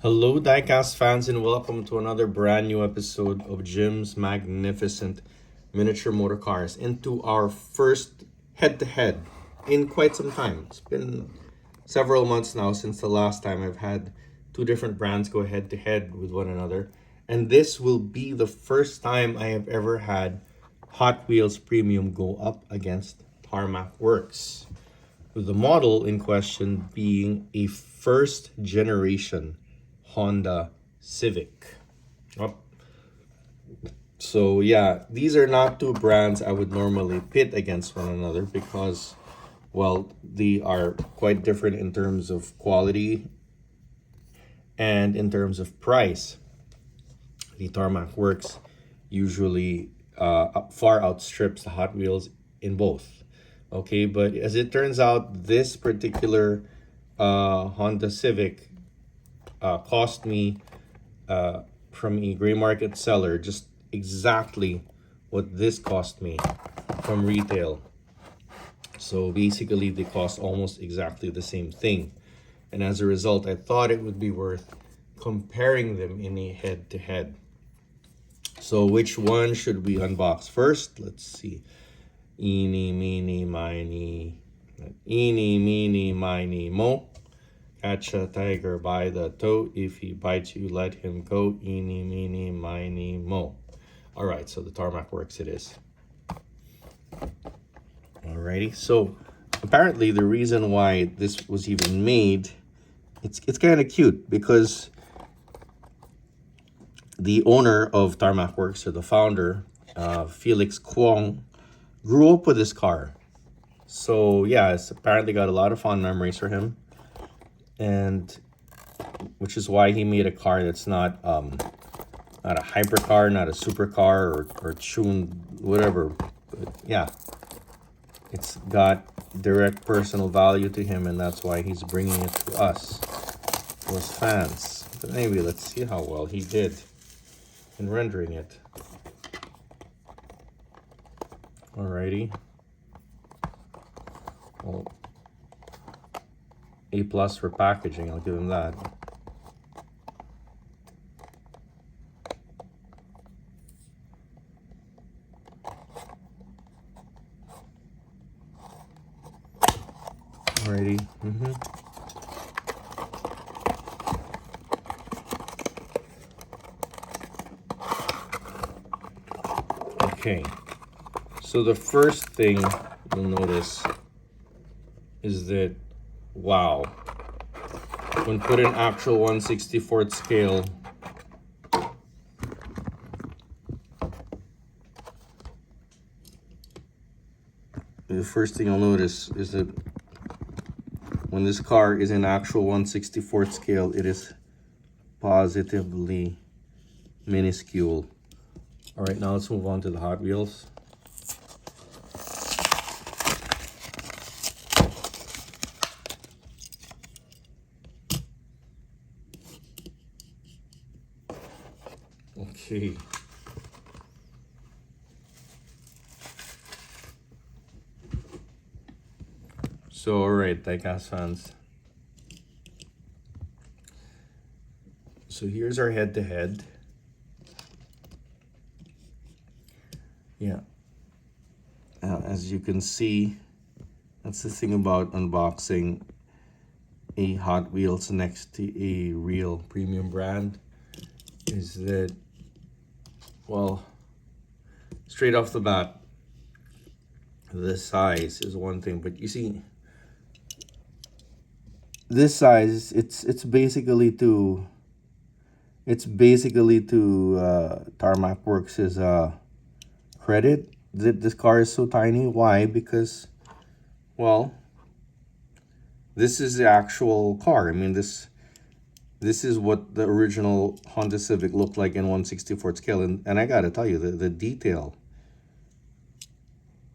Hello, diecast fans, and welcome to another brand new episode of Jim's Magnificent Miniature Motor Cars. Into our first head to head in quite some time. It's been several months now since the last time I've had two different brands go head to head with one another. And this will be the first time I have ever had Hot Wheels Premium go up against Tarmac Works, with the model in question being a first generation Honda Civic. Oh, so yeah, these are not two brands I would normally pit against one another because, well, they are quite different in terms of quality and in terms of price. The Tarmac Works usually far outstrips the Hot Wheels in both. Okay, but as it turns out, this particular Honda Civic cost me from a gray market seller just exactly what this cost me from retail. So basically they cost almost exactly the same thing, and as a result I thought it would be worth comparing them in a head-to-head. So which one should we unbox first? Let's see. Eeny meeny miny mo. Catch a tiger by the toe. If he bites you, let him go. Eeny, meeny, miny, mo. All right, so the Tarmac Works it is. Alrighty, so apparently the reason why this was even made, it's kind of cute because the owner of Tarmac Works, or the founder, Felix Kwong, grew up with this car. So yeah, it's apparently got a lot of fond memories for him, and which is why he made a car that's not a hypercar, not a supercar or tuned whatever. But yeah, it's got direct personal value to him, and that's why he's bringing it to us, those fans. But anyway, let's see how well he did in rendering it. Alrighty. Well, A+ for packaging, I'll give him that. Alrighty. Okay. So the first thing you'll notice is that, wow, when put in actual 1/64th scale, the first thing you'll notice is that when this car is in actual 1/64th scale, it is positively minuscule. All right, now let's move on to the Hot Wheels. Okay. So, all right, diecast fans. So here's our head-to-head. Yeah. As you can see, that's the thing about unboxing a Hot Wheels next to a real premium brand, is that, well, straight off the bat, the size is one thing, but you see, this size, it's basically to Tarmac Works' credit that this car is so tiny. Why? Because, well, this is the actual car. I mean, this is what the original Honda Civic looked like in 1/64th scale, and I gotta tell you, the detail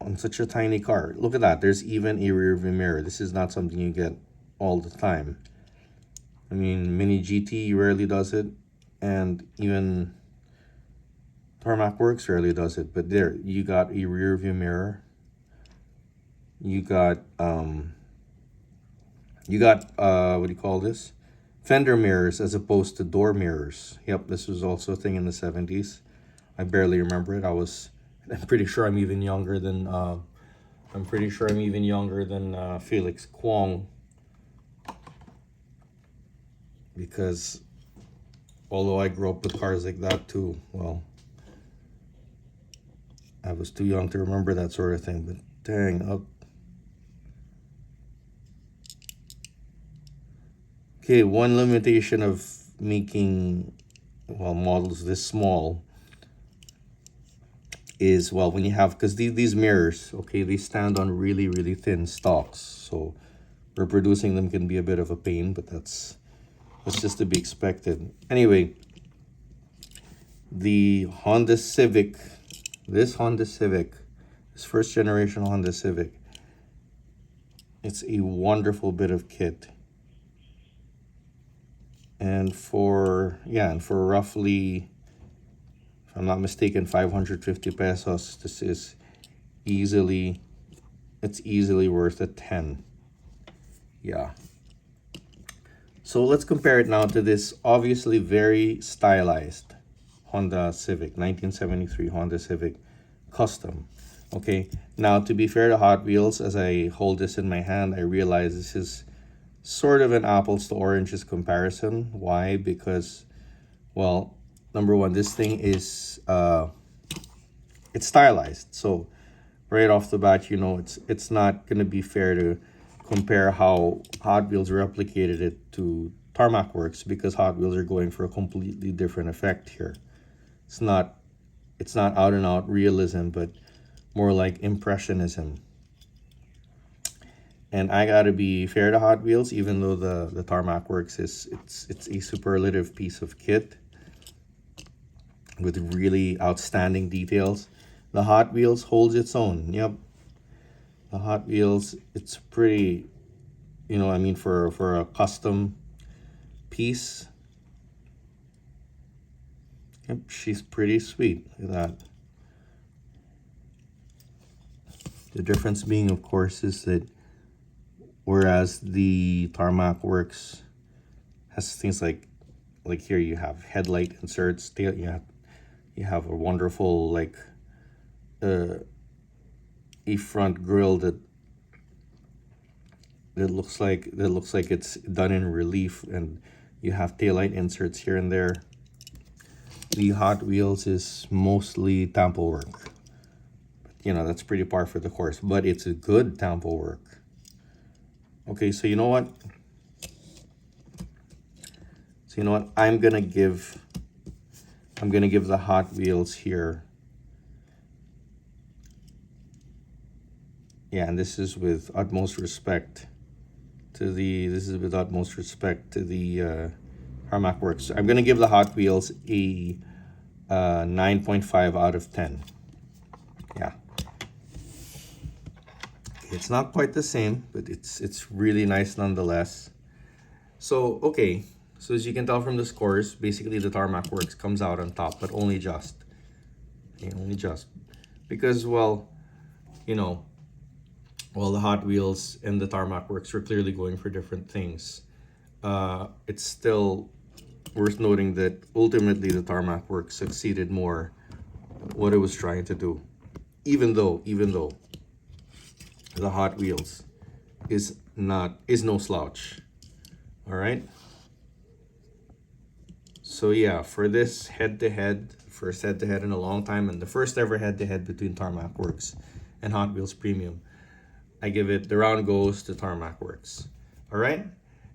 on such a tiny car. Look at that. There's even a rear view mirror. This is not something you get all the time. I mean, Mini GT rarely does it, and even Tarmac Works rarely does it. But there, you got a rear view mirror. You got what do you call this? fender mirrors as opposed to door mirrors. Yep, this was also a thing in the 70s. I barely remember it. I'm pretty sure I'm even younger than Felix Kwong, because although I grew up with cars like that too, well, I was too young to remember that sort of thing. But dang, okay, one limitation of making, well, models this small is, well, when you have, because these mirrors, okay, they stand on really, really thin stalks. So reproducing them can be a bit of a pain, but that's just to be expected. Anyway, the Honda Civic, this first generation Honda Civic, it's a wonderful bit of kit. And for roughly, if I'm not mistaken, 550 pesos, this is easily worth a 10. Yeah. So let's compare it now to this obviously very stylized Honda Civic, 1973 Honda Civic Custom. Okay, now to be fair to Hot Wheels, as I hold this in my hand, I realize this is sort of an apples to oranges comparison. Why? Because, well, number one, this thing is it's stylized. So right off the bat, it's not gonna be fair to compare how Hot Wheels replicated it to Tarmac Works, because Hot Wheels are going for a completely different effect here. It's not out and out realism, but more like impressionism. And I gotta be fair to Hot Wheels, even though the Tarmac Works it's a superlative piece of kit with really outstanding details. The Hot Wheels holds its own. Yep. The Hot Wheels, it's pretty, for a custom piece. Yep, she's pretty sweet. Look at that. The difference being, of course, is that whereas the Tarmac Works has things like here you have headlight inserts, you have a wonderful a front grille that looks like it's done in relief, and you have taillight inserts here and there. The Hot Wheels is mostly tampo work. That's pretty par for the course, but it's a good tampo work. Okay, so you know what? I'm gonna give the Hot Wheels here. Yeah, and this is with utmost respect to the Tarmac Works. I'm gonna give the Hot Wheels a 9.5 out of 10. Yeah. It's not quite the same, but it's really nice nonetheless. So, okay. So as you can tell from the scores, basically the Tarmac Works comes out on top, but only just. Okay, only just. Because, the Hot Wheels and the Tarmac Works were clearly going for different things. It's still worth noting that ultimately the Tarmac Works succeeded more what it was trying to do. Even though the Hot Wheels is no slouch. All right. So yeah, for this first head-to-head in a long time, and the first ever head-to-head between Tarmac Works and Hot Wheels Premium, I give it, the round goes to Tarmac Works. All right.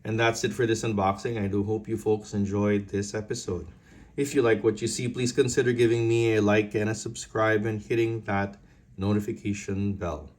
And that's it for this unboxing. I do hope you folks enjoyed this episode. If you like what you see, please consider giving me a like and a subscribe and hitting that notification bell.